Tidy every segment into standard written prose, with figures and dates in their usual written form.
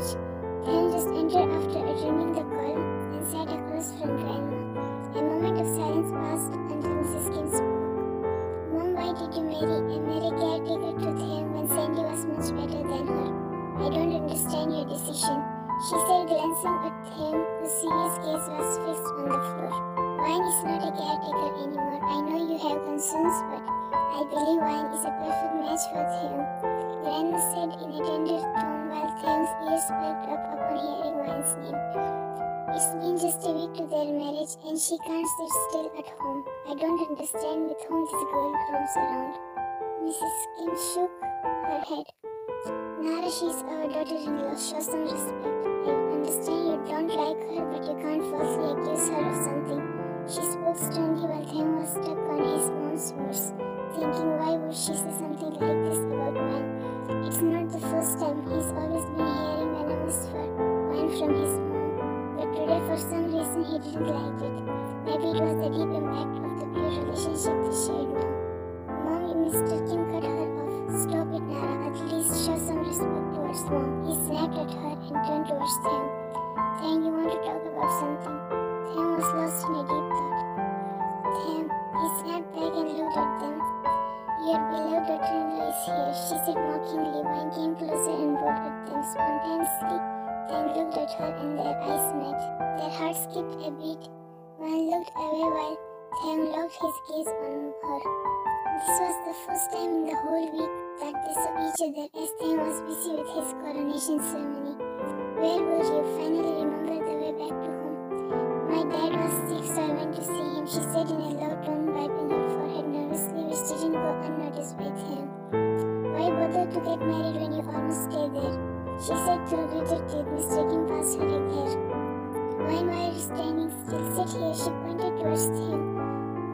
couch. Th just entered after attending the call and sat across from Grandma. A moment of silence passed until Mrs. Kim spoke. Mom, why did you marry caretaker to Th when Sandy was much better than her? I don't understand your decision, she said, glancing at Th, whose serious gaze was fixed on the floor. Wine is not a caretaker anymore. I know you have concerns, but I believe Wine is a perfect match for Th. Grandma said in a tender tone while Th's ears perked up upon hearing Wine's name. It's been just a week to their marriage and she can't sit still at home. I don't understand with whom this girl roams around. Mrs. Kim shook her head. Nara, she's our daughter-in-law. Show some respect. I understand you don't like her, but you can't falsely accuse her of something. She spoke sternly while Th was stuck on his mom's words, thinking why would she say something like this about Wine. It's not the first time. He's always been hearing venomous for Wine from his mom, but today for some reason he didn't like it. Maybe it was the deep impact of the pure relationship they shared now. Mom, Mr. Kim cut her off. Stop it, Nara. At least show some respect towards Mom. He snapped at her and turned towards Th. Th, you want to talk about something? Th was lost in a deep thought. Th, he snapped back and looked at them. Your beloved daughter-in-law is here, she said mockingly. Wine came closer and roared at them spontaneously. Th looked at her and their eyes met. Their hearts skipped a beat. Wine looked away while Th locked his gaze on her. This was the first time in the whole week that they saw each other as Th was busy with his coronation ceremony. Where were you? Finally remembered the way back to home. My dad was sick, so I went to see him, she said in a low tone, wiping her forehead nervously, which didn't go unnoticed by Th. Why bother to get married when you almost stay there? She said through gritted teeth. Mr. Kim passed her a glare. Wine, why are you standing still? Sit here, she pointed towards Th.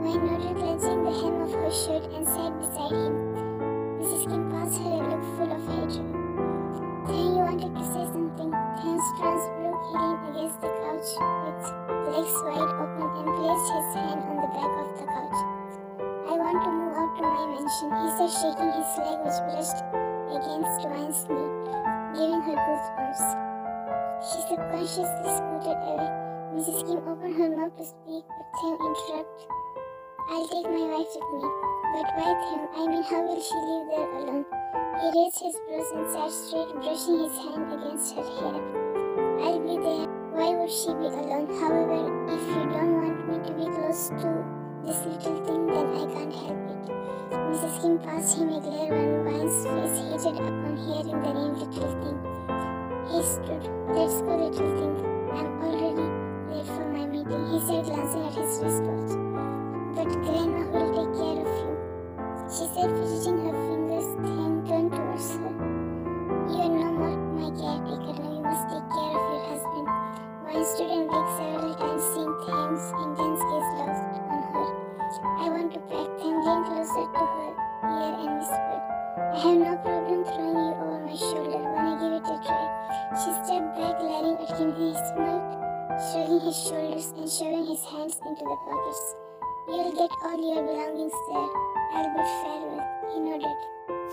Wine nodded, clenching the hem of her shirt, and sat beside him. Mrs. Kim passed her a look full of hatred. Th, you wanted to say something. Th's trance broke. He leaned against the couch with legs wide open and placed his hand on the back of the couch. I want to move out to my mansion, he said, shaking his leg which brushed against Wine's knee, giving her goosebumps. She subconsciously scooted away. Mrs. Kim opened her mouth to speak, but Th interrupted. I'll take my wife with me. But why Th? I mean, how will she live there alone? He raised his brows and sat straight, brushing his hand against her hair. I'll be there. Why would she be alone? However, if you don't want me to be close to this little thing, then I can't help it. Mrs. Kim passed him a glare when Wine's face heated upon hearing the name little thing. He stood. Let's go, little thing. I'm already late for my meeting, he said, glancing at his wristwatch. But Grandma will take care of you, she said, fidgeting her fingers. Th turned towards her. You are no more my caretaker now. You must take care of your husband. Wine stood and blinked several times, seeing Th's intense gaze locked on her. I want to pack. Th leaned closer to her ear and whispered, I have no problem throwing you over my shoulder. Wanna give it a try? She stepped back, glaring at him. He smiled, shrugging his shoulders and shoving his hands into the pockets. You'll get all your belongings there. I'll bid farewell. He nodded.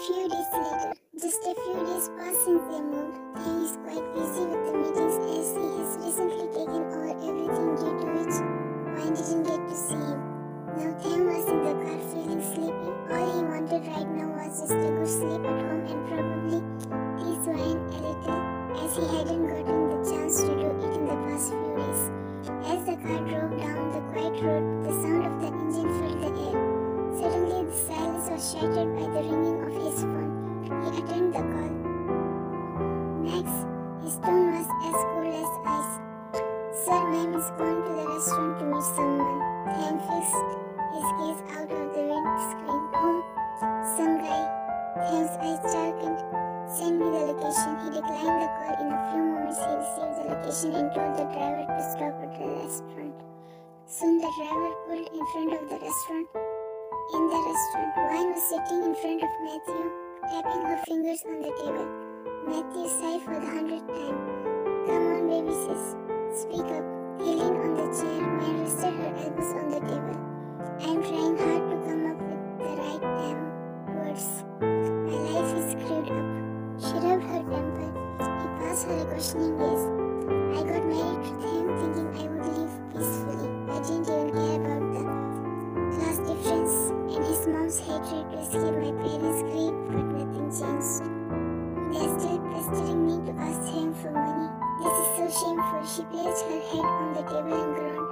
Few days later, just a few days passed since they moved. Th is quite busy with the meetings as he has recently taken over everything, due to which Wine didn't get to see him. Now Th was in the car feeling sleepy. All he wanted right now was just a good sleep at home and probably tease Wine a little, as he hadn't gotten the chance to do it in the past few days. As the car drove down the quiet road, the sound of the engine filled the air. Suddenly the silence was shattered by the ringing of his phone. He attended the call. Max, his tone was as cool as ice. Sir, ma'am is gone to the restaurant to meet someone. Th fixed his gaze out of the windscreen. Who? Some guy. Th's eyes darkened. Send me the location. He declined the call. In a few moments he received the location and told the driver to stop at the restaurant. Soon the driver pulled in front of the restaurant. In the restaurant, Wine was sitting in front of Matthew, tapping her fingers on the table. Matthew sighed for the 100th time. Come on, baby sis. Speak up. He leaned on the chair. Wine rested her elbows on the table. I'm trying hard to come up with the right damn words. My life is screwed up. She rubbed her temple. He passed her a questioning gaze. I got married to him thinking I would live peacefully. I didn't even care about the class difference and his mom's hatred to escape my parents' grief, but nothing changed. They are still pestering me to ask him for money. This is so shameful. She placed her head on the table and groaned.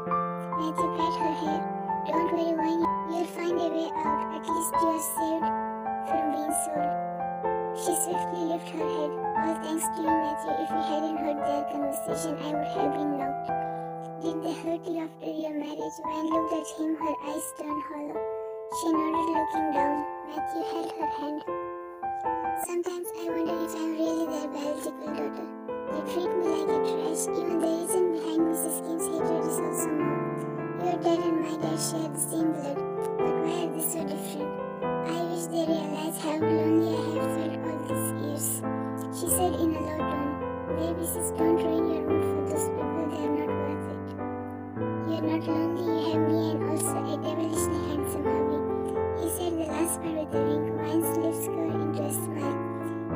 Matthew pat her hair. Don't worry, Wayne. You'll find a way out. At least you are saved from being sold. She swiftly lifted her head. All thanks to you, Matthew. If we hadn't heard their conversation, I would have been knocked. Did they hurt you after your marriage? Wayne looked at him, her eyes turned hollow. She nodded, looking down. Matthew held her hand. Sometimes I wonder if I'm really their biological daughter. They treat me like a trash. Even the reason behind Mrs. Kim's hatred is also mom. Your dad and my dad share the same blood, but why are they so different? I wish they realize how lonely I have felt all these years. She said in a low tone, baby sis, don't ruin your mood for those people. They are not worth it. You're not lonely, you have me and also a devilishly handsome hubby. He said the last part with a wink. Wayne's lips curved into a smile.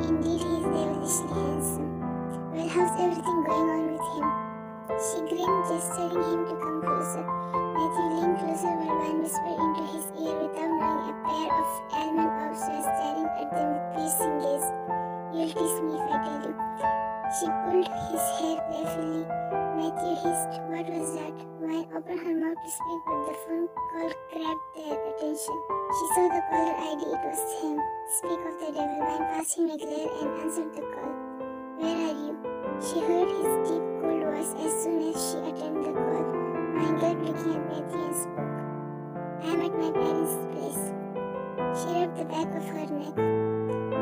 Indeed, he is devilishly handsome. Well, how's everything going on with him? She grinned, gesturing him to come closer. Matthew leaned closer while Wayne whispered into his ear without knowing a pair of almond eyes were staring at them with piercing gaze. You'll tease me if I tell you. She pulled his hair playfully. Matthew hissed. What was that? Wayne opened her mouth to speak, but the phone call grabbed their attention. She saw the caller ID. It was him. Speak of the devil. Wayne passed him a glare and answered the call. Where are you? She heard his deep, cold voice as soon as she attended the call. Wayne gulped, looking at Matthew, and spoke. I am at my parents' place. She rubbed the back of her neck,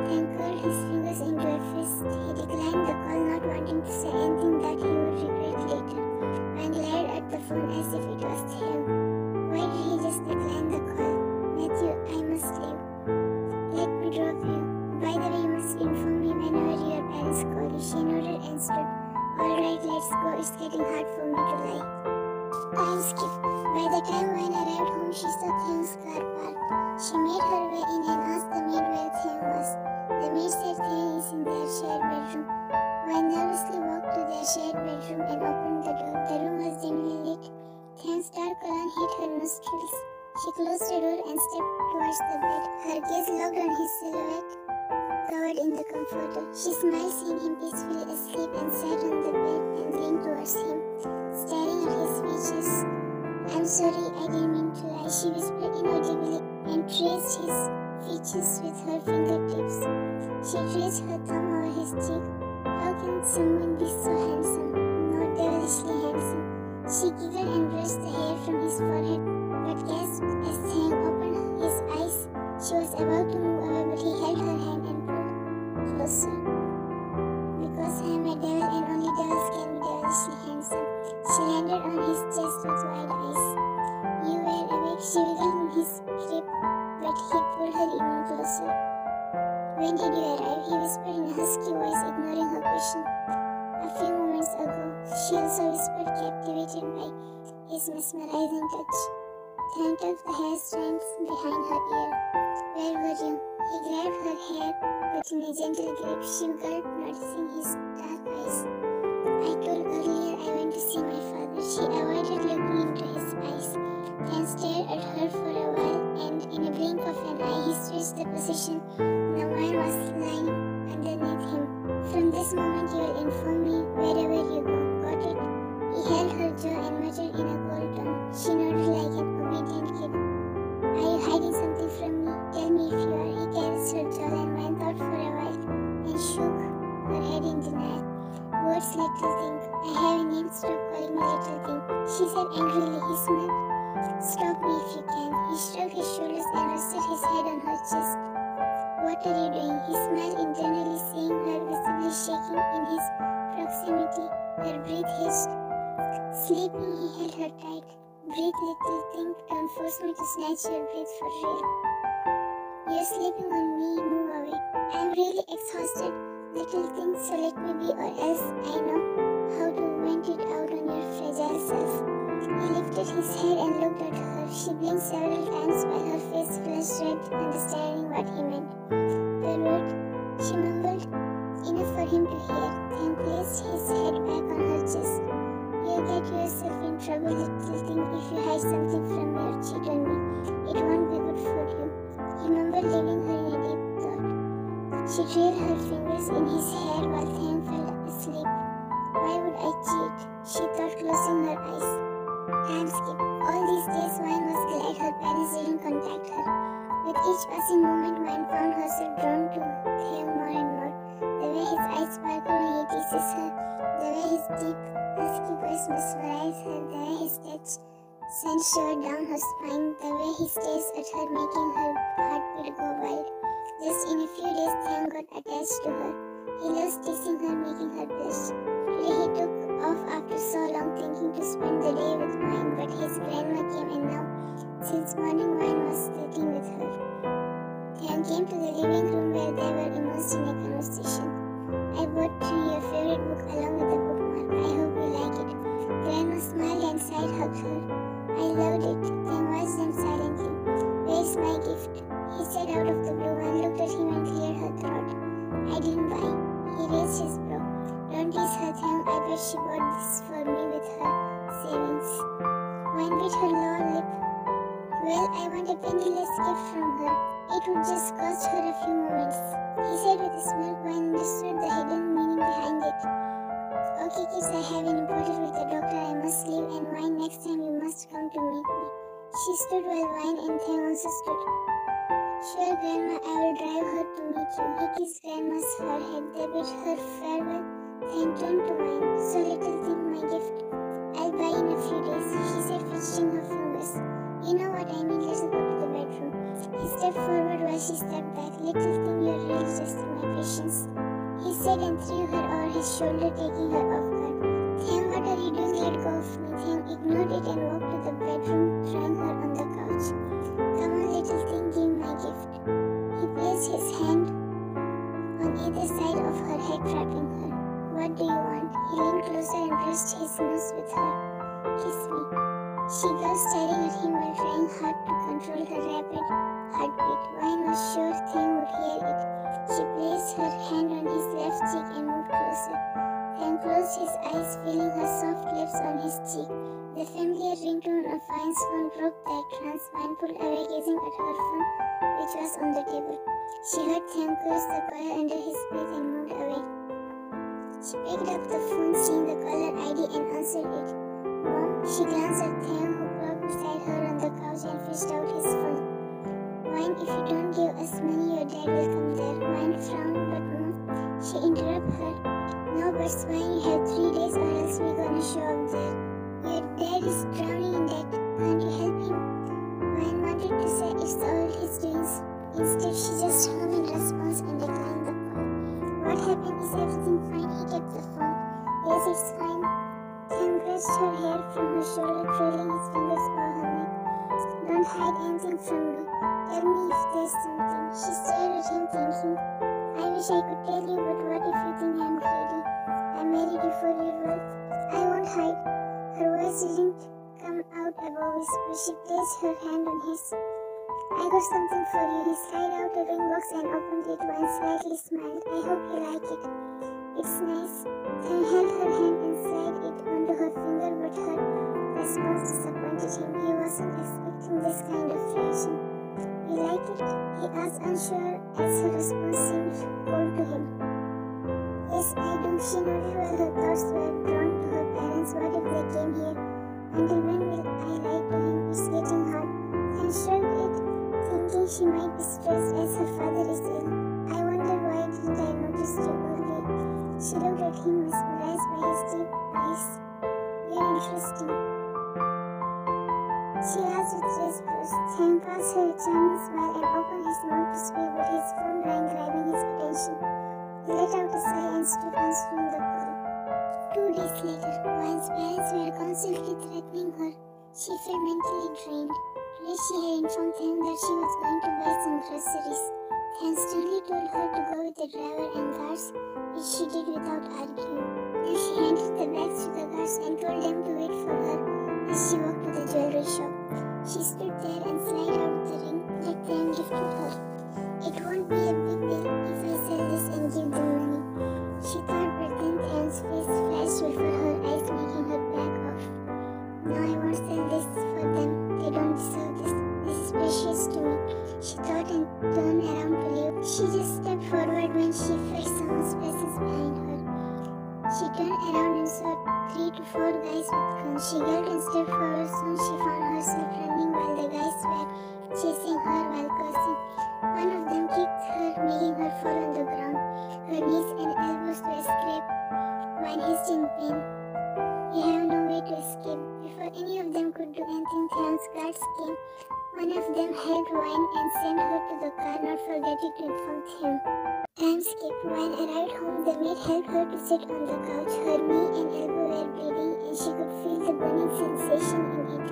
then curled his fingers into a fist. He declined the call, not wanting to say anything that he would regret later. Wayne glared at the phone as if it was him. Why did he just decline the call? Matthew, I must leave. Let me drop you. By the way, you must inform me whenever your parents call you. She nodded and stood. Alright, let's go. It's getting hard for me to lie. Time skip. By the time Wayne arrived home, she saw Theon's car parked. She made her way in and asked the maid where Theon was. The maid said Theon is in their shared bedroom. Wayne nervously walked to their shared bedroom and opened the door. The room was dimly lit. Theon's dark cologne hit her nostrils. She closed the door and stepped towards the bed. Her gaze locked on his silhouette, covered in the comforter. She smiled, seeing him peacefully asleep, and sat on the bed and leaned towards him, staring at his features. I'm sorry, I didn't mean to lie, she whispered inaudibly, and traced his features with her fingertips. She traced her thumb over his cheek. How can someone be so handsome? Not devilishly handsome. She giggled and brushed the hair from his forehead, but gasped as Theon opened his eyes. She was about to move away, but he held her hand and pulled closer. Because I am a devil and only devils can be devilishly handsome. She landed on his chest with wide eyes. You were awake. She wiggled in his grip, but he pulled her even closer. When did you arrive? He whispered in a husky voice, ignoring her question. A few moments ago. She also whispered, captivated by his mesmerizing touch. Theon tucked the hair strands behind her ear. Where were you? He grabbed her hair, but in a gentle grip. She gulped, noticing his dark eyes. I told earlier I went to see my father. She avoided looking into his eyes. Theon stared at her for a while, and in a blink of an eye, he switched the position. The wine was lying underneath him. From this moment, you will inform me wherever you go. Got it? He held her jaw and muttered in a cold tone. She nodded like an obedient kid. Are you hiding something from me? Tell me if you are. He caressed her jawline, went out for a while, and shook her head in denial. Words, little thing. I have a name. Stop calling me little thing. She said angrily. He smiled. Stop me if you can. He shrugged his shoulders and rested his head on her chest. What are you doing? He smiled internally, seeing her visibly shaking in his proximity. Her breath hissed. Sleeping, he held her tight. Breathe, little thing. Don't force me to snatch your breath for real. You're sleeping on me. Move away. I'm really exhausted, little thing, so let me be, or else I know how to vent it out on your fragile self. He lifted his head and looked at her. She blinked several times while her face flushed red, understanding what he meant. Pervert, she mumbled. Enough for him to hear. 𝐘𝐻 placed his head back on her chest. You'll get yourself in trouble, little thing, if you hide something from me or cheat on me. It won't be good for you. He mumbled, leaving her in a deep thought. She trailed her fingers in his hair while 𝐘𝐻 fell asleep. Why would I cheat? She thought, closing her eyes. Time skipped. All these days, Wine was glad her parents didn't contact her. With each passing moment, Wine found herself drawn to 𝐘𝐻 more and more. The way his eyes sparkle when he teases her, the way his deep, husky voice mesmerizes her, the way his touch sends shiver down her spine, the way he stares at her, making her heartbeat go wild. Just in a few days, 𝐘𝐻 got attached to her. He loves teasing her, making her blush. Today he took off after so long, thinking to spend the day with Wine, but his grandma came, and now, since morning, Wine was sitting with her. 𝐘𝐻 came to the living room where they were immersed in a conversation. I brought you your favorite book along with the bookmark. I hope you like it. Grandma smiled and side-hugged her. I loved it. 𝐘𝐻 watched them silently. Where's my gift? He said out of the blue. One looked at him and cleared her throat. I didn't buy. He raised his brow. Don't tease her, 𝐘𝐻. I bet she bought this for me with her savings. Wine bit her lower lip. Well, I want a penniless gift from her. It would just cost her a few moments. He said with a smirk. Wine understood the hidden meaning behind it. Okay kids, I have an important with the doctor. I must leave, and Wine, next time you must come to meet me. She stood while Wine and 𝐘𝐻 also stood. Sure, Grandma, I will drive her to meet you. He kissed Grandma's forehead. They bid her farewell. 𝐘𝐻 turned to Wine. So little thing, my gift. I'll buy in a few days, she said, fidgeting her fingers. You know what I mean, let's go to the bedroom. He stepped forward while she stepped back. Little thing, you're really testing my patience, he said, and threw her over his shoulder, taking her off guard. 𝐘𝐻, what are you doing? Let go of me. 𝐘𝐻 ignored it and walked to the bedroom, throwing her on the couch. Come on, little thing, give my gift. He placed his hand on either side of her head, trapping her. What do you want? He leaned closer and brushed his nose with her. Kiss me. She gulped, staring at him while trying hard to control her rapid heartbeat. Wine was sure 𝐘𝐻 would hear it. She placed her hand on his left cheek and moved closer. 𝐘𝐻 closed his eyes, feeling her soft lips on his cheek. The familiar ringtone of Wine's phone broke that trance. Wine pulled away, gazing at her phone, which was on the table. She heard 𝐘𝐻 close the collar under his breath and moved away. She picked up the phone, seeing the caller ID, and answered it. Mom, she glanced at 𝐘𝐻, who propped beside her on the couch, and fished out his phone. Wine, if you don't give us money, your dad will come there. Wine frowned, but Mom, she interrupted her. No, but Wine, you have 3 days or else we're gonna show up there. Your dad is drowning in debt. Can't you help him? Wine wanted to say it's all his doings. Instead, she just hummed in response and declined the call. What happened? Is everything fine? He kept the phone. Yes, it's fine. 𝐘𝐻 brushed her hair from her shoulder, trailing his fingers over her neck. Don't hide anything from me. Tell me if there's something. She stared at him, thinking, I wish I could tell you, but what if you think I'm greedy? I married you for your wealth. I won't hide. Her voice didn't come out above whisper. She placed her hand on his. I got something for you. He slid out a ring box and opened it. Wine slightly smiled. I hope you like it. It's nice. 𝐘𝐻 held her hand and slid it onto her finger, but her response disappointed him. He wasn't expecting this kind of reaction. You like it? He asked, unsure, as her response seemed cold to him. Yes, I do. She nodded while her thoughts were drawn to her parents. What if they came here? Until when will I lie to him? It's getting hard. 𝐘𝐻 shrugged it, thinking she might be stressed as her father is ill. I wonder why didn't I notice you earlier? She looked at him, mesmerized by his deep eyes. You're interesting, she asked with raised brows. 𝐘𝐻 passed her a charming smile and opened his mouth to speak, but his phone rang, grabbing his attention. He let out a sigh and stood answering the call. 2 days later, Wine's parents were constantly threatening her. She felt mentally drained. Today she had informed 𝐘𝐻 that she was going to buy some groceries. 𝐘𝐻 sternly told her to go with the driver and guards, which she did without arguing. Then she handed the bags to the guards and told them to wait for her as she walked to the jewelry shop. She stood there and slid out the ring that 𝐘𝐻 gifted her. It won't be a big deal if I sell this and give them money. turned around and saw 3 to 4 guys with guns. She gulped and stepped forward. Soon she found herself running while the guys were chasing her while cursing. One of them kicked her, making her fall on the ground. Her knees and elbows were scraped. One hissed in pain. You have no way to escape. Before any of them could do anything, 𝐘𝐮𝐬𝐛𝐚𝐧𝐝 guards came. One of them helped 𝐌𝐚𝐟𝐢𝐚 and sent her to the car, not forgetting to inform 𝐘𝐮𝐬𝐛𝐚. When arrived home, the maid helped her to sit on the couch. Her knee and elbow were bleeding, and she could feel the burning sensation in it.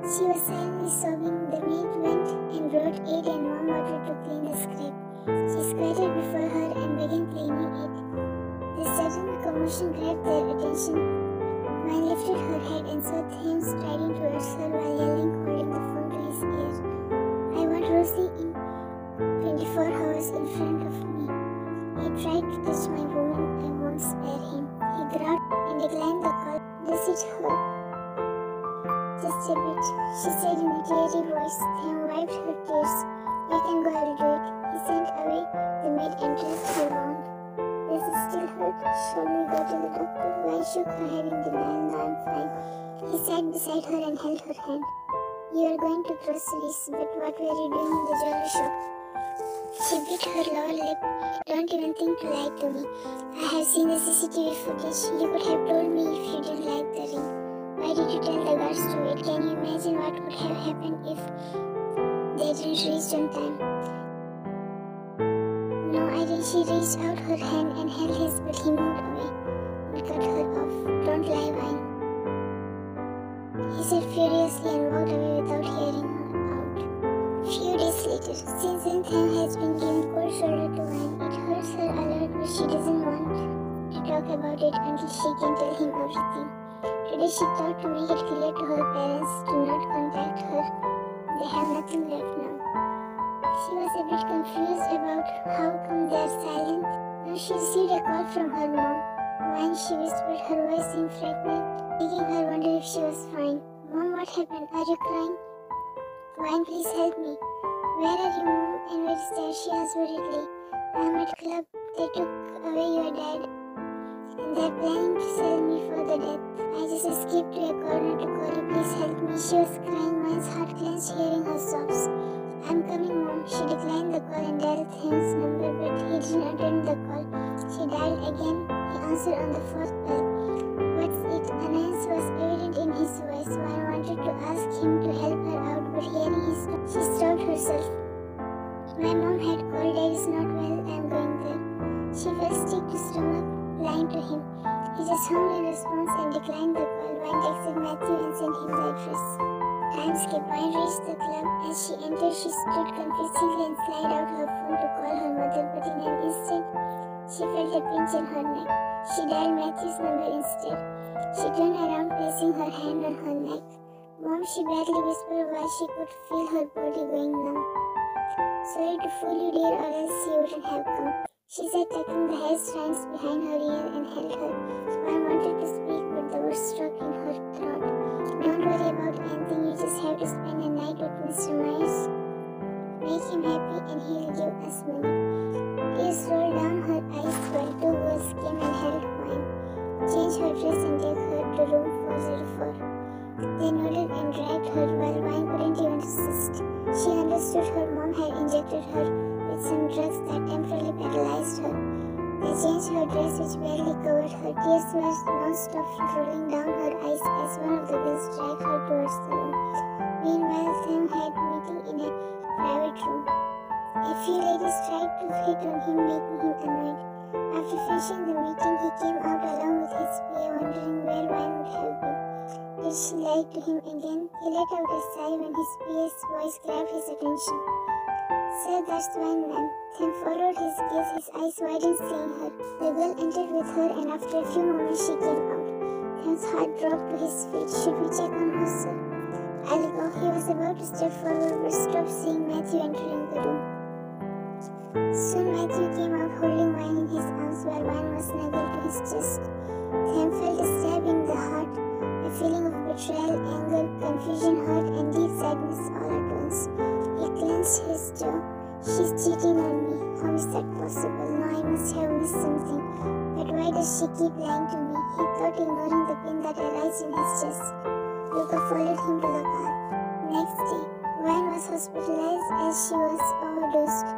She was silently sobbing. The maid went and brought aid and warm water to clean the scrape. She squatted before her and began cleaning it. The sudden commotion grabbed their attention. 𝐌𝐚 lifted her head and saw 𝐘𝐮𝐬𝐛 striding towards her while yelling, holding the phone to his ear. I want Rosie in 24 hours in front of me. He tried to touch my woman. I won't spare him. He growled and declined the call. Does it hurt? Just a bit, she said in a teary voice. 𝐘𝐮𝐬𝐛 wiped her tears. You can go, I'll do it. He sent away the maid and dressed her wound. Does it still hurt? Shall we go to the doctor? 𝐿 shook her head in denial. No, I'm fine. He sat beside her and held her hand. You are going to groceries, but what were you doing in the jewelry shop? She bit her lower lip. Don't even think to lie to me. I have seen the CCTV footage. You could have told me if you didn't like the ring. Why did you tell the guards to wait? Can you imagine what could have happened if they didn't reach on time? No, I didn't. She reached out her hand and held his, but he moved away and cut her off. Don't lie, 𝐿𝐼𝐚, he said furiously and walked away without hearing her out. Few days later, since then 𝐘𝐮𝐬𝐛 has been giving cold shoulder to 𝐿𝐼𝐚. It hurts her a lot, but she doesn't want to talk about it until she can tell him everything. Today she thought to make it clear to her parents to not contact her. They have nothing left now. She was a bit confused about how come they are silent. Now she received a call from her mom. 𝐿𝐼𝐚, she whispered, her voice seemed frightened, making her wonder if she was fine. Mom, what happened? Are you crying? 𝐿𝐼𝐚, please help me. Where are you, Mom? And where is Dad? She asked worriedly. I'm at club. They took away your dad. And they're planning to sell me for the death. I just escaped to a corner to call you. Please help me. She was crying. 𝐿𝐼𝐚's heart clenched hearing her sobs. I'm coming, Mom. She declined the call and dialed 𝐘𝐮𝐬𝐛's number, but he didn't attend the call. She dialed again. He answered on the 4th bell. What's it? Annoyance was evident in his voice. 𝐼𝐚 wanted to ask him to help her out, but hearing his tone, she stopped herself. My mom had called. Dad is not well. I'm going there. She felt sick to stomach, lying to him. He just hummed in response and declined the call. 𝐼𝐚 texted Matthew and sent him the address. Time skipped. 𝐼𝐚 reached the club. As she entered, she stood confusingly and slid out her phone to call her mother, but in an instant, she felt a pinch in her neck. She dialed Matthew's number instead. She turned around, placing her hand on her neck. Mom, she badly whispered while she could feel her body going numb. Sorry to fool you, dear, or else you wouldn't have come. She said, tucking the hair strands behind her ear, and held her. 𝐼𝐚 wanted to speak, but the words stuck in her throat. Don't worry about anything. You just have to spend a night with Mr. Myers. Make him happy and he'll give us money. Tears rolled down her eyes while 2 girls came and held 𝐼𝐚. Change her dress and take her to room 404. They nodded and dragged her while 𝐼𝐚 couldn't even resist. She understood her mom had injected her with some drugs that temporarily paralyzed her. They changed her dress, which barely covered her. Tears were non-stop rolling down her eyes as one of the girls dragged her towards the room. Meanwhile, 𝐘𝐮𝐬𝐛 had meeting in a private room. A few ladies tried to hit on him, making him annoyed. After finishing the meeting, he came out along with his PA, wondering where 𝐼𝐚 would have been. Did she lie to him again? He let out a sigh when his PA's voice grabbed his attention. Sir, that's 𝐼𝐚, ma'am. 𝐘𝐮 followed his gaze, his eyes widened, seeing her. The girl entered with her, and after a few moments she came out. 𝐘𝐮's heart dropped to his feet. Should we check on her, sir? I'll go. He was about to step forward, but stopped, seeing Matthew entering the room. Soon Matthew came out, holding 𝐼𝐚 in his arms while 𝐼𝐚 was snuggled to his chest. 𝐘𝐮 felt a stab in the heart, a feeling of betrayal, anger, confusion, hurt, and deep sadness all at once. He clenched his jaw. She's cheating on me. How is that possible? No, I must have missed something. But why does she keep lying to me? he thought, ignoring the pain that arised in his chest. Luca followed him to the car. Next day, Wayne was hospitalized as she was overdosed.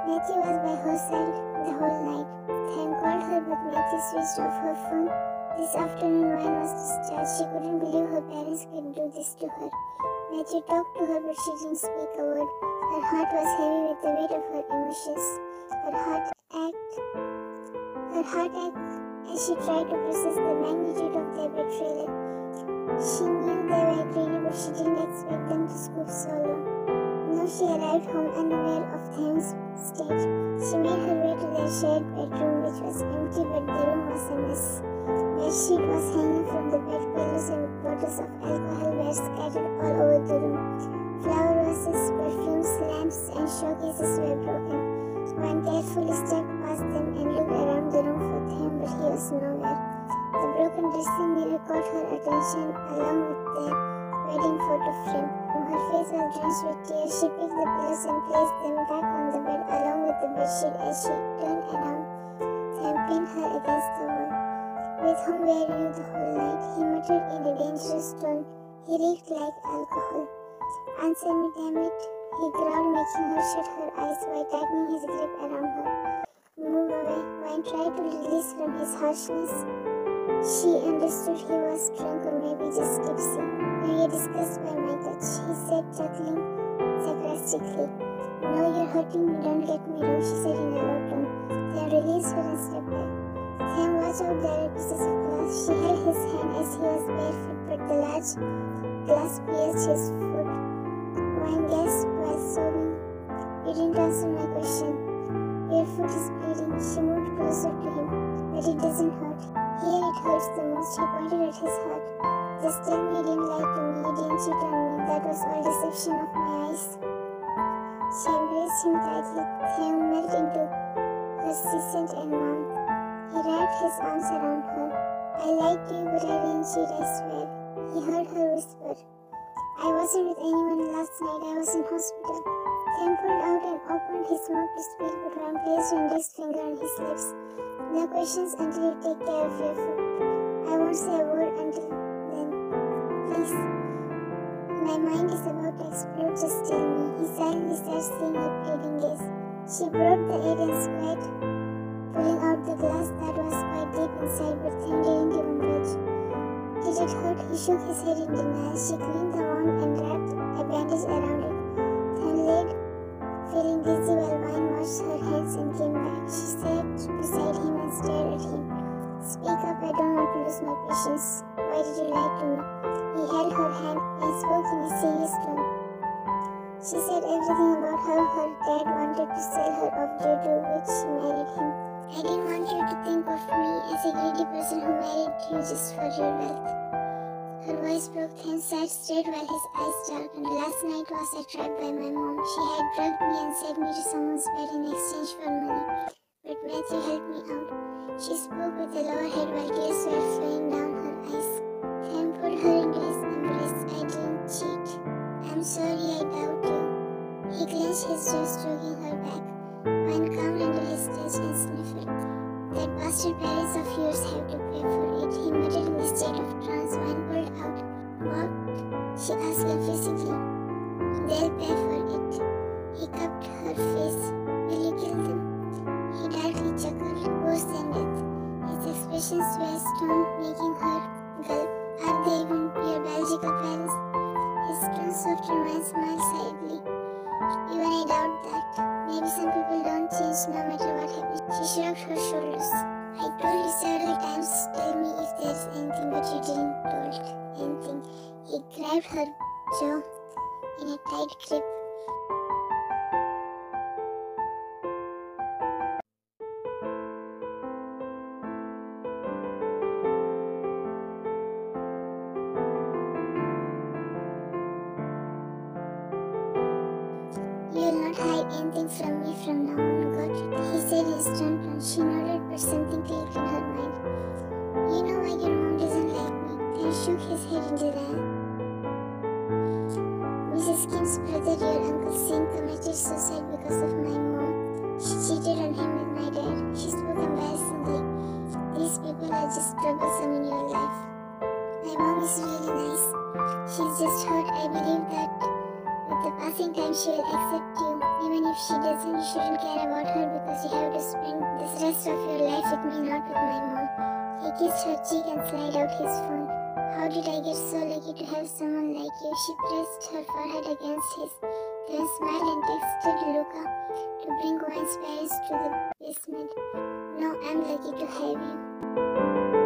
Matthew was by her side the whole night. Sam called her, but Matthew switched off her phone. This afternoon, Wayne was discharged. She couldn't believe her parents could do this to her. Matthew talked to her, but she didn't speak a word. Her heart was heavy with the weight of her emotions. Her heart ached as she tried to process the magnitude of their betrayal. She knew they were greedy, but she didn't expect them to scoop so low. Now she arrived home unaware of Tham's state. She made her way to their shared bedroom, which was empty, but the room was a mess. The sheet was hanging from the bed, pillows and bottles of alcohol were scattered all over the room. Flower vases, perfumes, lamps, and showcases were broken. One carefully stepped past them and looked around the room for Tham, but he was nowhere. The broken dressing mirror caught her attention, along with the wedding photo frame. Her face was drenched with tears. She picked the pillows and placed them back on the bed, along with the bedsheet. As she turned around, Tham pinned her against the wall. "With whom were you the whole night?" he muttered in a dangerous tone. He reeked like alcohol. "Answer me, damn it," he growled, making her shut her eyes while tightening his grip around her. "Move away." Wayne tried to release from his harshness. She understood he was drunk or maybe just tipsy. "Now you're disgusted by my touch," he said, chuckling sarcastically. "No, you're hurting me, don't get me wrong," she said in a low tone. Then released her and stepped back. Tham, watch out, there are pieces of glass. She held his hand as he was barefoot, but the large glass pierced his foot. Wayne gasped while sobbing. "You didn't answer my question." "Your foot is bleeding." She moved closer to him. "But it doesn't hurt." "Here it hurts the most." He pointed at his heart. "Just tell me you didn't lie to me, you didn't cheat on me. That was all deception of my eyes." She embraced him tightly. Tham melted into her scent and warmth. He wrapped his arms around her. "I liked you, but I didn't cheat, I swear." He heard her whisper. "I wasn't with anyone last night, I was in hospital." Tham pulled out and opened his mouth to speak, but Wayne placed an indexed finger on his lips. "No questions until you take care of your foot. I won't say a word until then. Please. My mind is about to explode, just tell me." He silently started seeing her pleading gaze. She brought the aid and squat, pulling out the glass that was quite deep inside, but Tham didn't even budge. "Did it hurt?" He shook his head in denial. She cleaned the wound and wrapped a bandage around it. Tham laid, feeling dizzy, while Wayne washed her hands and came back. She sat beside him and stared at him. "Speak up, I don't want to lose my patience. Why did you lie to me?" He held her hand and spoke in a serious tone. She said everything about how her dad wanted to sell her off due to which she married him. "I didn't want you to think of me as a greedy person who married you just for your wealth." Her voice broke. Tham sat straight while his eyes darkened. "Last night was a trap by my mom. She had drugged me and sent me to someone's bed in exchange for money. But Matthew helped me out." She spoke with a lower head while tears were flowing down her eyes. Tham pulled her into his embrace. "I didn't cheat. I'm sorry I doubt you." He clenched his jaw, stroking her back. Wayne calmed under his touch and sniffled. "That bastard parents of yours have to pay for it," he muttered in a state of trance. Wayne pulled out. "What?" she asked confusedly. "They'll pay for it." He cupped her face. "Will you kill them?" He darkly chuckled. "Worse than death." His expressions were stern, making her gulp. "Are they even your biological parents?" His tone softened. Wayne smiled sadly. "Even I doubt that. Maybe some people don't change no matter what happens." She shrugged her shoulders. "I told you several times to tell me if there's anything, but you didn't told anything." He grabbed her jaw in a tight grip. "You'll not hide anything from me from now on, got it?" he said in a stern tone. She nodded, but something clicked in her mind. "You know why your mom doesn't like me?" Then shook his head in denial. "Mrs. Kim's brother, your Uncle Singh, committed suicide because of my mom. She cheated on him with my dad." She spoke embarrassingly. "These people are just troublesome she'll accept you. Even if she doesn't, you shouldn't care about her because you have to spend this rest of your life with me, not with my mom. He kissed her cheek and slid out his phone. How did I get so lucky to have someone like you? She pressed her forehead against his, then smiled and texted Luca to bring Wayne's parents to the basement. No, I'm lucky to have you.